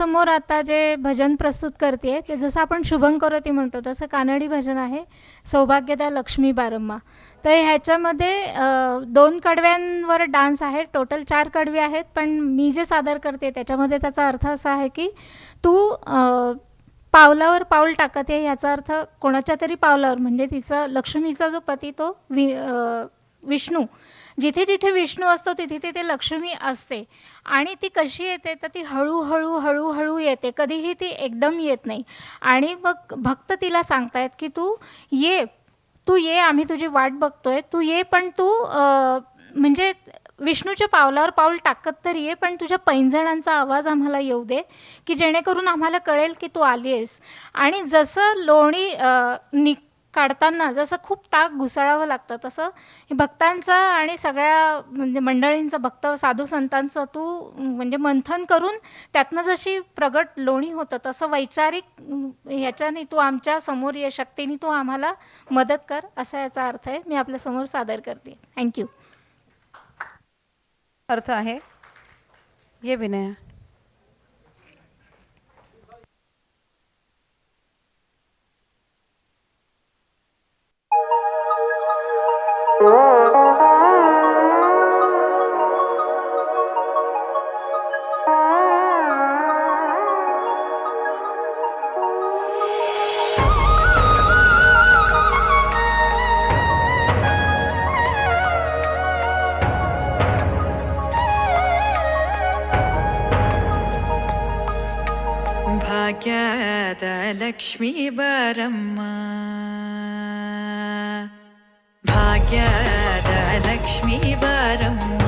समोर आता जे भजन प्रस्तुत करते ते जसं आपण शुभंकरोती म्हणतो तसं कानडी भजन आहे, सौभाग्यदा लक्ष्मी बारम्मा. तर ह्याच्यामध्ये 2 कडव्यांवर डान्स आहे. टोटल 4 कडवी आहेत, पण मी जे सादर करते त्याच्यामध्ये त्याचा अर्थ असा आहे की तू पावलावर पाऊल टाकत आहे, याचा अर्थ कोणाच्या तरी पावलावर, म्हणजे तिचा लक्ष्मीचा जो पती तो विष्णू, जिथे जिथे विष्णू असतो तिथे तिथे लक्ष्मी असते. आणि ती कशी येते तर ती हळूहळू हळूहळू येते, कधीही ती एकदम येत नाही. आणि मग भक्त तिला सांगतायत की तू ये, आम्ही तुझी वाट बघतोय, तू ये, पण तू म्हणजे विष्णूच्या पावलावर पाऊल टाकत तर ये, पण तुझ्या पैंजणांचा आवाज आम्हाला येऊ दे, की जेणेकरून आम्हाला कळेल की तू आली आहेस. आणि जसं लोणी काढताना जसं खूप ताक घुसळावं लागतं, तसं भक्तांचा आणि सगळ्या म्हणजे मंडळींचं, भक्त साधू संतांचं तू म्हणजे मंथन करून त्यातनं जशी प्रगट लोणी होतं, तसं वैचारिक ह्याच्याने तू आमच्या समोर ये, शक्तीने तू आम्हाला मदत कर, असा याचा अर्थ आहे. मी आपल्यासमोर सादर करते. थँक्यू. अर्थ आहे ये विनय. ಭಾಗ್ಯದ ಲಕ್ಷ್ಮೀ ಬಾರಮ್ಮ, ಭಾಗ್ಯದ ಲಕ್ಷ್ಮೀ ಬಾರಮ್ಮ,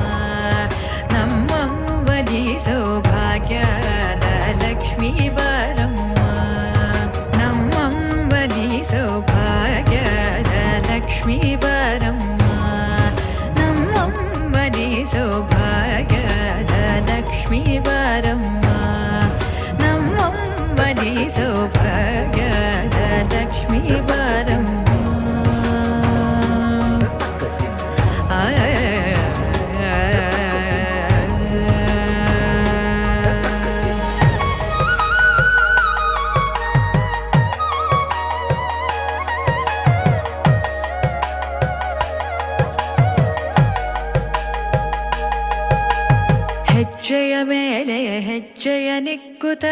ನಮ್ಮವ್ವನಿ ಸೌಭಾಗ್ಯದ ಲಕ್ಷ್ಮೀ ಬಾರಮ್ಮ, ನಮ್ಮವ್ವನಿ ಸೌಭಾಗ್ಯದ ಲಕ್ಷ್ಮೀ ಬಾರಮ್ಮ, ನಮ್ಮವ್ವನಿ ಸೌಭಾಗ್ಯದ ಲಕ್ಷ್ಮೀ ಬಾರಮ್ಮ, ನಮ್ಮವ್ವನಿ ಸೌಭಾಗ್ಯದ ಲಕ್ಷ್ಮೀ ಬಾರಮ್ಮ. ಹೆಜ್ಜೆಯ ಮೇಲೆ ಹೆಜ್ಜೆಯ ನಿಕ್ಕುತ,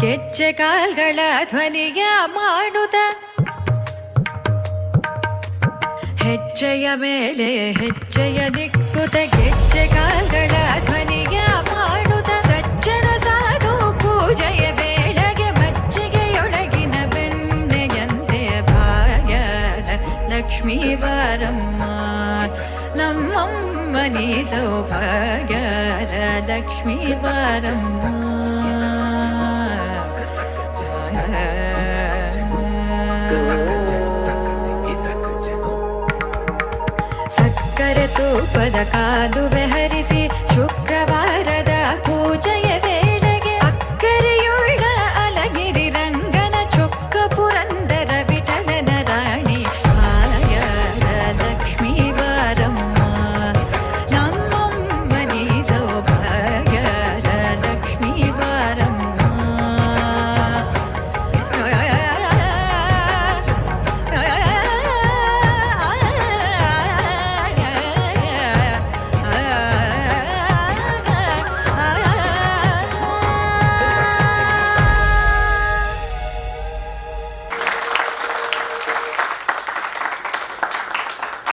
ಗೆಜ್ಜೆ ಕಾಲ್ಗಳ ಧ್ವನಿಯ ಮಾಡುತ್ತ, ಹೆಜ್ಜೆಯ ಮೇಲೆ ಹೆಜ್ಜೆಯ ನಿಕ್ಕುತ, ಗೆಜ್ಜೆ ಕಾಲ್ಗಳ ಧ್ವನಿಯ ಮಾಡುತ್ತ, ಸಜ್ಜನ ಸಾಧು ಪೂಜೆಯ ಬೇಳೆಗೆ ಮಜ್ಜಿಗೆಯೊಳಗಿನ ಬೆಣ್ಣೆಯಂತೆ ಭಾಗ್ಯದ ಲಕ್ಷ್ಮೀ ಬಾರಮ್ಮ, ನಮ್ಮಮ್ಮನಿ ಸೌಭಾಗ್ಯದ ಲಕ್ಷ್ಮೀ ಬಾರಮ್ಮ. ಸಕ್ಕರೆ ತೂಪದ ಕಾಲುವೆ ಹರಿಸಿ ಶುಕ್ರವಾರದ ಪೂಜೆಯ